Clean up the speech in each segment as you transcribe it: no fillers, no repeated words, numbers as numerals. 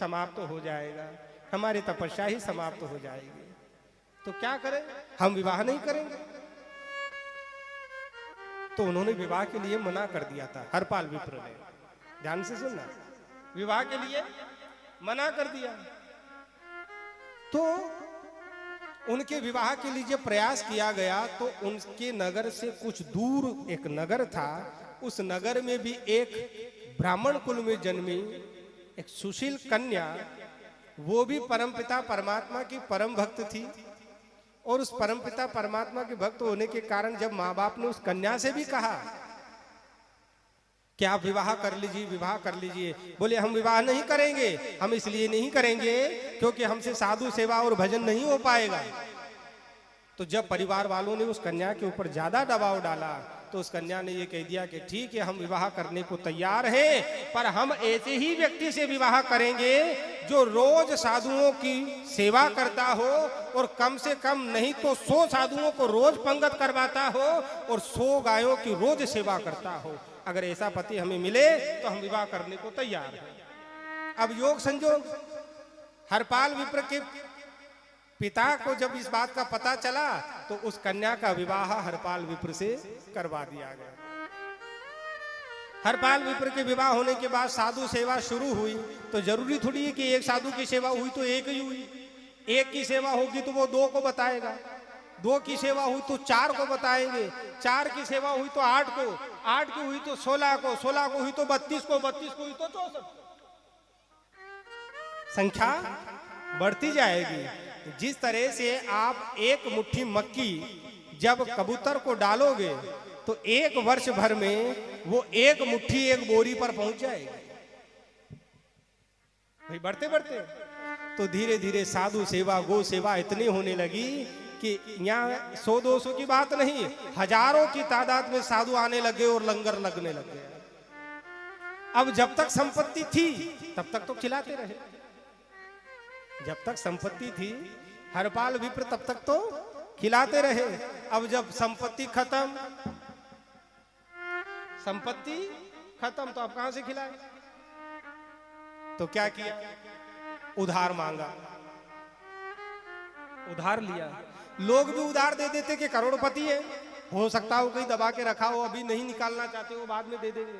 समाप्त हो जाएगा, हमारी तपस्या ही समाप्त हो जाएगी। तो क्या करें, हम विवाह नहीं करेंगे। तो उन्होंने विवाह के लिए मना कर दिया था, हरपाल विप्र ने। ध्यान से सुनना, विवाह के लिए मना कर दिया। तो उनके विवाह के लिए जब प्रयास किया गया तो उनके नगर से कुछ दूर एक नगर था, उस नगर में भी एक ब्राह्मण कुल में जन्मी एक सुशील कन्या, वो भी परमपिता परमात्मा की परम भक्त थी। और उस परमपिता परमात्मा के भक्त होने के कारण जब माँ बाप ने उस कन्या से भी कहा कि आप विवाह कर लीजिए, विवाह कर लीजिए, बोले हम विवाह नहीं करेंगे। हम इसलिए नहीं करेंगे क्योंकि हमसे साधु सेवा और भजन नहीं हो पाएगा। तो जब परिवार वालों ने उस कन्या के ऊपर ज्यादा दबाव डाला तो उस कन्या ने ये कह दिया कि ठीक है, हम विवाह करने को तैयार हैं, पर हम ऐसे ही व्यक्ति से विवाह करेंगे जो रोज साधुओं की सेवा करता हो और कम से कम नहीं तो 100 साधुओं को रोज पंगत करवाता हो और 100 गायों की रोज सेवा करता हो। अगर ऐसा पति हमें मिले तो हम विवाह करने को तैयार हैं। अब योग संयोग हरपाल विप्र के पिता को जब इस बात का पता चला तो उस कन्या का विवाह हरपाल विप्र से करवा दिया गया। हरपाल विप्र के विवाह होने के बाद साधु सेवा शुरू हुई। तो जरूरी थोड़ी है कि एक साधु की सेवा हुई तो एक ही हुई। एक की सेवा होगी तो वो 2 को बताएगा, 2 की सेवा हुई तो 4 को बताएंगे, 4 की सेवा हुई तो 8 को, 8 की हुई तो 16 को, 16 को हुई तो 32 को, 32 को हुई तो 64 को। संख्या बढ़ती जाएगी। जिस तरह से आप एक मुट्ठी मक्की जब कबूतर को डालोगे तो 1 वर्ष भर में वो एक मुट्ठी एक बोरी पर पहुंच जाएगी। भाई बढ़ते बढ़ते तो धीरे धीरे साधु सेवा गो सेवा इतनी होने लगी कि यहाँ 100-200 की बात नहीं, हजारों की तादाद में साधु आने लगे और लंगर लगने लगे। अब जब तक संपत्ति थी तब तक तो खिलाते रहे, जब तक संपत्ति थी हरपाल विप्र तब तक तो खिलाते रहे। अब जब संपत्ति खत्म तो अब कहां से खिलाए? तो क्या किया? उधार मांगा, उधार लिया। लोग भी उधार दे देते कि करोड़पति है, हो सकता हो कहीं दबा के रखा हो, अभी नहीं निकालना चाहते हो, बाद में दे देंगे।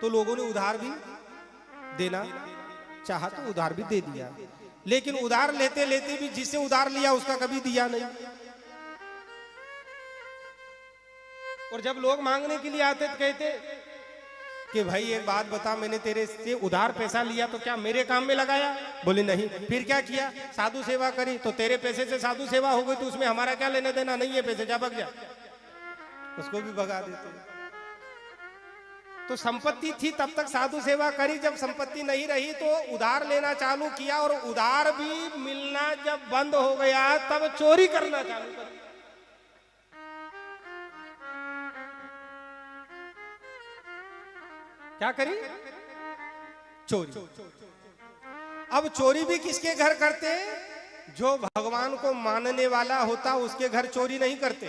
तो लोगों ने उधार भी देना चाहा तो उधार भी दे दिया, लेकिन उधार लेते लेते भी जिससे उधार लिया उसका कभी दिया नहीं। और जब लोग मांगने के लिए आते तो कहते कि भाई एक बात बता, मैंने तेरे से उधार पैसा लिया तो क्या मेरे काम में लगाया? बोले नहीं। फिर क्या किया? साधु सेवा करी। तो तेरे पैसे से साधु सेवा हो गई तो उसमें हमारा क्या लेना देना? नहीं है पैसे, जा भग जा। उसको भी भगा देते। तो संपत्ति थी तब तक साधु सेवा करी, जब संपत्ति नहीं रही तो उधार लेना चालू किया, और उधार भी मिलना जब बंद हो गया तब चोरी करना चालू कर। क्या करी? चोरी। अब चोरी भी किसके घर करते? जो भगवान को मानने वाला होता उसके घर चोरी नहीं करते,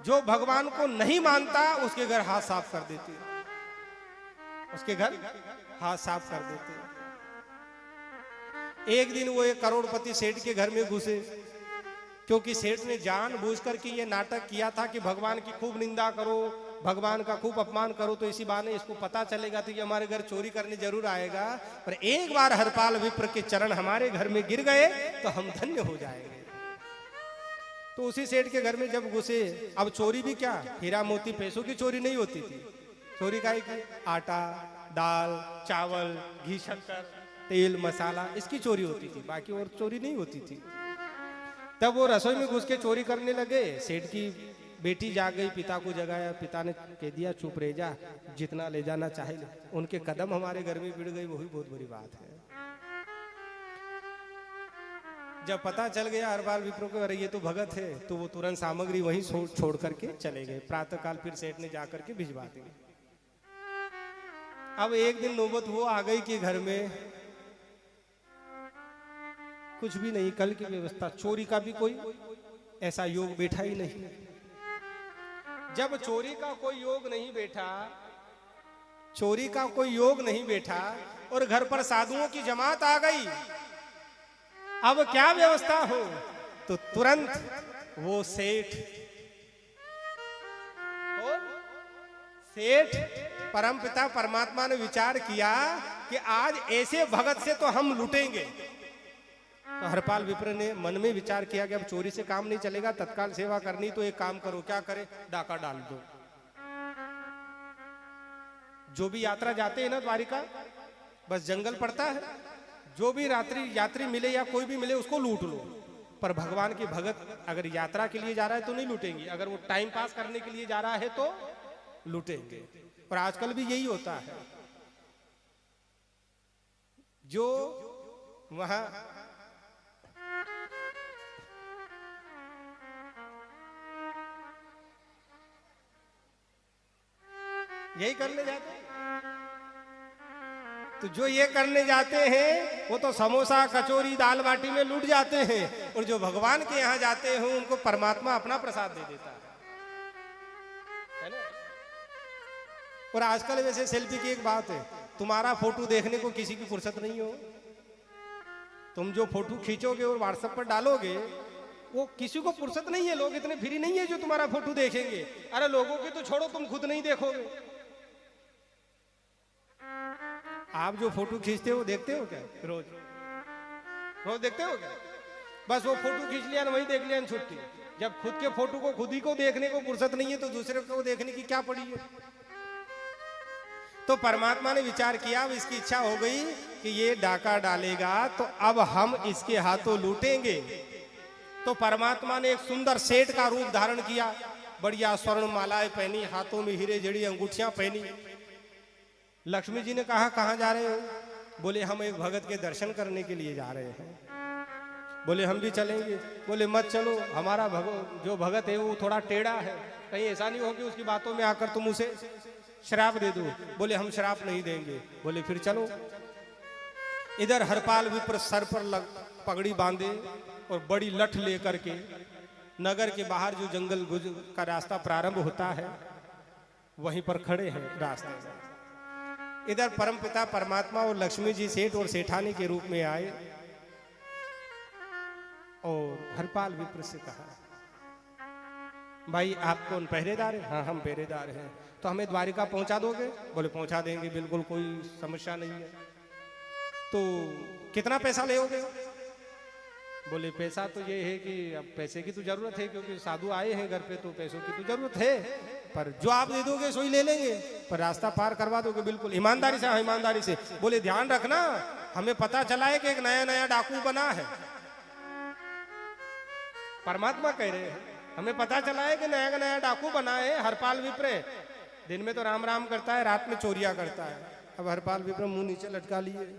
जो भगवान को नहीं मानता उसके घर हाथ साफ कर देते, उसके घर हाथ साफ कर देते। एक दिन वो एक करोड़पति सेठ के घर में घुसे, क्योंकि सेठ ने जानबूझ करके ये नाटक किया था कि भगवान की खूब निंदा करो, भगवान का खूब अपमान करो, तो इसी बहाने इसको पता चलेगा तो कि हमारे घर चोरी करने जरूर आएगा। पर एक बार हरपाल विप्र के चरण हमारे घर में गिर गए तो हम धन्य हो जाएंगे। तो उसी सेठ के घर में जब घुसे, अब चोरी भी क्या, हीरा मोती पैसों की चोरी नहीं होती थी। चोरी काहे की? आटा, दाल, चावल, घी, शक्कर, तेल, मसाला, इसकी चोरी होती थी, बाकी और चोरी नहीं होती थी। तब वो रसोई में घुस के चोरी करने लगे। सेठ की बेटी जाग गई, पिता को जगाया, पिता ने कह दिया चुप रह जा, जितना ले जाना चाहे। उनके कदम हमारे घर में भिड़ गई, वही बहुत बड़ी बात है। जब पता चल गया हरपाल विप्र को, अरे ये तो भगत है, तो वो तुरंत सामग्री वहीं छोड़ करके चले गए। प्रातःकाल फिर सेठ ने जाकर के भिजवा दी। अब एक दिन नौबत वो आ गई कि घर में कुछ भी नहीं, कल की व्यवस्था, चोरी का भी कोई ऐसा योग बैठा ही नहीं। जब चोरी का कोई योग नहीं बैठा चोरी का कोई योग नहीं बैठा और घर पर साधुओं की जमात आ गई। अब क्या व्यवस्था हो? तो तुरंत वो सेठ परमपिता परमात्मा ने विचार किया कि आज ऐसे भगत से तो हम लूटेंगे। तो हरपाल विप्र ने मन में विचार किया कि अब चोरी से काम नहीं चलेगा, तत्काल सेवा करनी, तो एक काम करो, क्या करे, डाका डाल दो। जो भी यात्रा जाते हैं ना द्वारिका, बस जंगल पड़ता है, जो भी यात्री मिले या कोई भी मिले उसको लूट लो। पर भगवान के भगत अगर यात्रा के लिए जा रहा है तो नहीं लूटेंगे, अगर वो टाइम पास करने के लिए जा रहा है तो लूटेंगे। और आजकल भी यही होता है, जो वहां यही करने जाते हैं, तो जो ये करने जाते हैं वो तो समोसा कचौरी दाल बाटी में लूट जाते हैं, और जो भगवान के यहाँ जाते हैं उनको परमात्मा अपना प्रसाद दे देता है ना। और आजकल वैसे सेल्फी की एक बात है, तुम्हारा फोटो देखने को किसी की फुर्सत नहीं हो, तुम जो फोटो खींचोगे और व्हाट्सएप पर डालोगे वो किसी को फुर्सत नहीं है, लोग इतने फ्री नहीं है जो तुम्हारा फोटो देखेंगे। अरे लोगों की तो छोड़ो, तुम खुद नहीं देखोगे। आप जो फोटो खींचते हो देखते हो क्या? रोज रोज देखते हो क्या? बस वो फोटो खींच लिया ना, वही देख लिया ना, छुट्टी। जब खुद के फोटो को खुद ही को देखने को फुर्सत नहीं है तो दूसरे को देखने की क्या पड़ी है? तो परमात्मा ने विचार किया, अब इसकी इच्छा हो गई कि ये डाका डालेगा तो अब हम इसके हाथों लूटेंगे। तो परमात्मा ने एक सुंदर सेठ का रूप धारण किया, बढ़िया स्वर्ण मालाएं पहनी, हाथों में हीरे जड़ी अंगूठियां पहनी। लक्ष्मी जी ने कहा, कहाँ जा रहे हो? बोले हम एक भगत के दर्शन करने के लिए जा रहे हैं। बोले हम भी चलेंगे। बोले मत चलो, हमारा जो भगत है वो थोड़ा टेढ़ा है, कहीं ऐसा नहीं हो कि उसकी बातों में आकर तुम उसे श्राप दे दो। बोले हम श्राप नहीं देंगे। बोले फिर चलो। इधर हरपाल विप्र सर पर पगड़ी बांधे और बड़ी लठ लेकर के नगर के बाहर जो जंगल का रास्ता प्रारंभ होता है वहीं पर खड़े हैं रास्ते में। इधर परमपिता परमात्मा और लक्ष्मी जी सेठ और सेठानी के रूप में आए और हरपाल विप्र से कहा, भाई आप कौन पहरेदार हैं? हाँ हम पहरेदार हैं। तो हमें द्वारिका पहुंचा दोगे? बोले पहुंचा देंगे, बिल्कुल कोई समस्या नहीं है। तो कितना पैसा लेओगे? बोले पैसा तो ये है कि अब पैसे की तो जरूरत है, क्योंकि साधु आए हैं घर पे तो पैसों की तो जरूरत है, पर जो आप दे दोगे सो ही ले लेंगे, पर रास्ता पार करवा दोगे बिल्कुल ईमानदारी से? हाँ ईमानदारी से। बोले ध्यान रखना, हमें पता चला है कि एक नया नया डाकू बना है। परमात्मा कह रहे हैं, हमें पता चला है कि नया नया डाकू बना है हरपाल विप्र। दिन में तो राम राम करता है, रात में चोरिया करता है। अब हरपाल विप्र मुंह नीचे लटका लिए,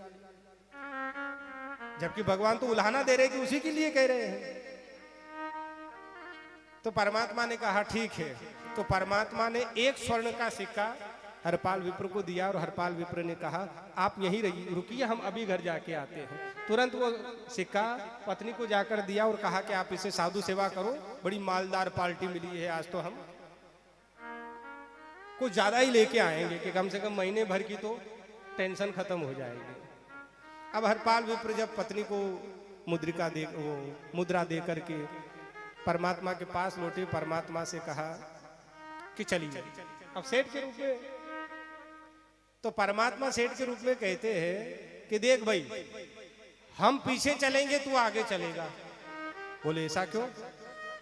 जबकि भगवान तो उल्हाना दे रहे कि उसी के लिए कह रहे हैं। तो परमात्मा ने कहा ठीक है। तो परमात्मा ने एक स्वर्ण का सिक्का हरपाल विप्र को दिया और हरपाल विप्र ने कहा आप यहीं रुकिए, हम अभी घर जाके आते हैं। तुरंत वो सिक्का पत्नी को जाकर दिया और कहा कि आप इसे साधु सेवा करो, बड़ी मालदार पार्टी मिली है आज, तो हम कुछ ज्यादा ही लेके आएंगे कि कम से कम महीने भर की तो टेंशन खत्म हो जाएगी। अब हरपाल विप्र जब पत्नी को मुद्रा दे करके परमात्मा के पास लौटे, परमात्मा से कहा कि चलिए। अब सेठ के रूप में, तो परमात्मा सेठ के रूप में कहते हैं कि देख भाई हम पीछे चलेंगे तू आगे चलेगा। बोले ऐसा क्यों?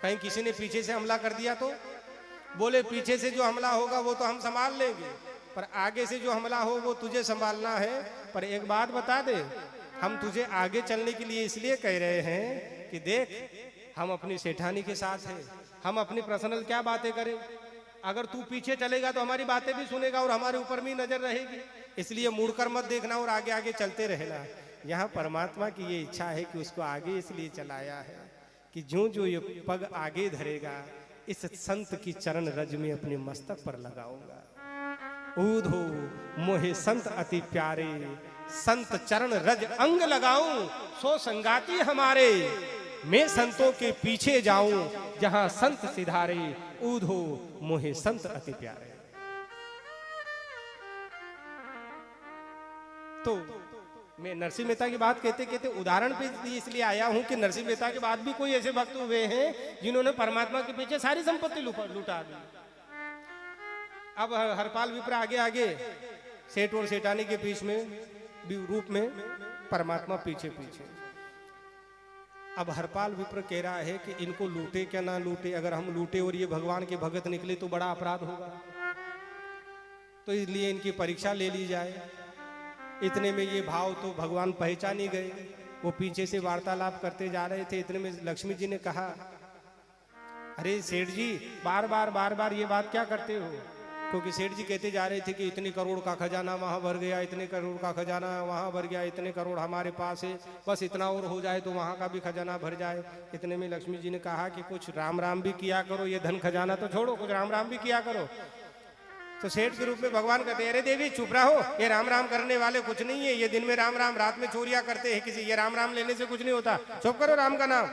कहीं किसी ने पीछे से हमला कर दिया तो? बोले पीछे से जो हमला होगा वो तो हम संभाल लेंगे, पर आगे से जो हमला हो वो तुझे संभालना है। पर एक बात बता दे, हम तुझे आगे चलने के लिए इसलिए कह रहे हैं कि देख हम अपनी सेठानी के साथ हैं, हम अपनी पर्सनल क्या बातें करें। अगर तू पीछे चलेगा तो हमारी बातें भी सुनेगा और हमारे ऊपर भी नजर रहेगी, इसलिए मुड़कर मत देखना और आगे आगे चलते रहना। यहाँ परमात्मा की ये इच्छा है कि उसको आगे इसलिए चलाया है कि जो जो ये पग आगे धरेगा इस संत की चरण रज में अपने मस्तक पर लगाऊंगा। ऊधो मोहे संत अति प्यारे, संत चरण रज अंग लगाऊं, सो संगाती हमारे। मैं संतों के पीछे जाऊं जहां संत सिधारे, ऊधो मोहे संत अति प्यारे। तो मैं नरसिंह मेहता की बात कहते कहते उदाहरण पे इसलिए आया हूं कि नरसिंह मेहता के बाद भी कोई ऐसे भक्त हुए हैं जिन्होंने परमात्मा के पीछे सारी संपत्ति लुटा दी। अब हरपाल विप्र आगे आगे, सेठ और सेठानी के बीच में रूप में परमात्मा पीछे पीछे। अब हरपाल विप्र कह रहा है कि इनको लूटे क्या ना लूटे, अगर हम लूटे और ये भगवान के भगत निकले तो बड़ा अपराध होगा, तो इसलिए इनकी परीक्षा ले ली जाए। इतने में ये भाव तो भगवान पहचान ही गए, वो पीछे से वार्तालाप करते जा रहे थे। इतने में लक्ष्मी जी ने कहा, अरे सेठ जी बार बार ये बात क्या करते हो? क्योंकि सेठ जी कहते जा रहे थे कि इतने करोड़ का खजाना वहां भर गया, इतने करोड़ का खजाना वहां भर गया, इतने करोड़ हमारे पास है, बस इतना और हो जाए तो वहां का भी खजाना भर जाए। इतने में लक्ष्मी जी ने कहा कि कुछ राम राम भी किया करो, ये धन खजाना तो छोड़ो, कुछ राम राम भी किया करो। तो सेठ के रूप में भगवान कहते हैं, अरे देवी चुप रहो, ये राम राम करने वाले कुछ नहीं है, ये दिन में राम राम, रात में चोरियां करते हैं किसी, ये राम राम लेने से कुछ नहीं होता, चुप करो राम का नाम,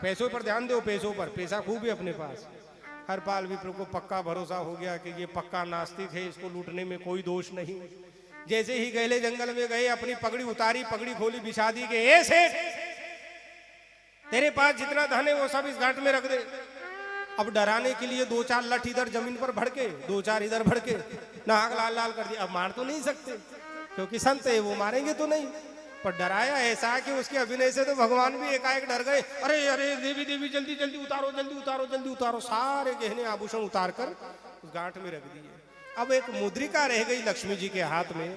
पैसों पर ध्यान दो, पैसों पर, पैसा खूब है अपने पास। हरपाल विप्र को पक्का भरोसा हो गया कि ये पक्का नास्तिक है, इसको लूटने में कोई दोष नहीं। जैसे ही गहले जंगल में गए, अपनी पगड़ी उतारी, पगड़ी खोली, बिछा दी कि ए सेठ, तेरे पास जितना धन है वो सब इस घाट में रख दे। अब डराने के लिए 2-4 लठ इधर जमीन पर भड़के, 2-4 इधर भड़के, नाक लाल लाल कर दिया। अब मार तो नहीं सकते क्योंकि संत है, वो मारेंगे तो नहीं, पर डराया ऐसा कि उसके अभिनय से तो भगवान भी एकाएक डर गए। अरे अरे देवी देवी जल्दी जल्दी उतारो, जल्दी उतारो, जल्दी उतारो। सारे गहने आभूषण उतार कर उस गांठ में रख दिए। अब एक मुद्रिका रह गई लक्ष्मी जी के हाथ में।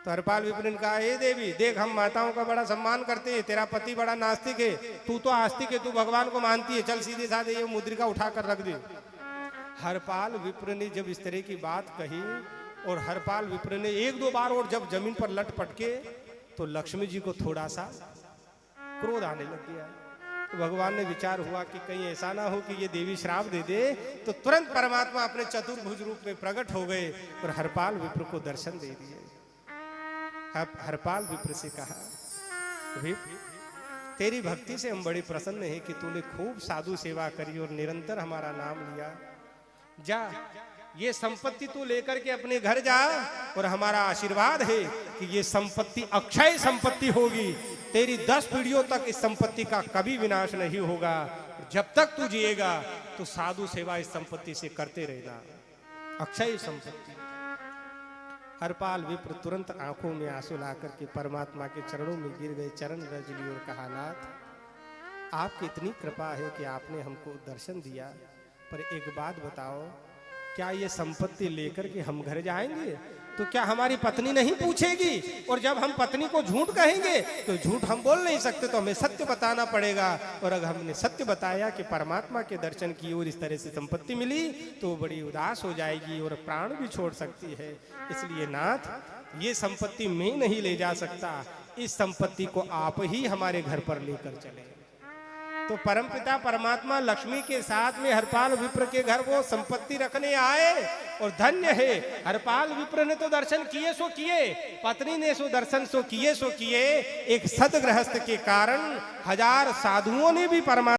तो हरपाल विप्र ने कहा, हे देवी देख, हम माताओं का बड़ा सम्मान करते हैं, तेरा पति बड़ा नास्तिक है, तू तो आस्तिक है, तू भगवान को मानती है, चल सीधे साधे ये मुद्रिका उठा कर रख दे। हरपाल विप्र ने जब इस तरह की बात कही और हरपाल विप्र ने 1-2 बार और जब जमीन पर लट पटके, तो लक्ष्मी जी को थोड़ा सा क्रोध आने लग गया। तो भगवान ने विचार हुआ कि कहीं ऐसा ना हो कि ये देवी श्राप दे दे, तो तुरंत परमात्मा अपने चतुर्भुज रूप में प्रकट हो गए और हरपाल विप्र को दर्शन दे दिए। हरपाल विप्र से कहा, विप्र तेरी भक्ति से हम बड़े प्रसन्न हैं कि तूने खूब साधु सेवा करी और निरंतर हमारा नाम लिया। जा, ये संपत्ति तू लेकर के अपने घर जा, और हमारा आशीर्वाद है कि ये संपत्ति अक्षय संपत्ति होगी, तेरी 10 पीढ़ियों तक इस संपत्ति का कभी विनाश नहीं होगा। जब तक तू जिएगा तो साधु सेवा इस संपत्ति से करते रहना, अक्षय संपत्ति। हरपाल विप्र तुरंत आंखों में आंसू ला करके परमात्मा के चरणों में गिर गए, चरण रज लिए और कहा, नाथ आपकी इतनी कृपा है कि आपने हमको दर्शन दिया, पर एक बात बताओ, क्या ये संपत्ति लेकर के हम घर जाएंगे तो क्या हमारी पत्नी नहीं पूछेगी? और जब हम पत्नी को झूठ कहेंगे तो झूठ हम बोल नहीं सकते, तो हमें सत्य बताना पड़ेगा। और अगर हमने सत्य बताया कि परमात्मा के दर्शन किए और इस तरह से संपत्ति मिली, तो बड़ी उदास हो जाएगी और प्राण भी छोड़ सकती है। इसलिए नाथ, ये संपत्ति मैं नहीं ले जा सकता, इस संपत्ति को आप ही हमारे घर पर लेकर चले। तो परमपिता परमात्मा लक्ष्मी के साथ में हरपाल विप्र के घर वो संपत्ति रखने आए, और धन्य है हरपाल विप्र ने तो दर्शन किए सो किए, पत्नी ने सो दर्शन सो किए। एक सदगृहस्थ के कारण 1000 साधुओं ने भी परमात्मा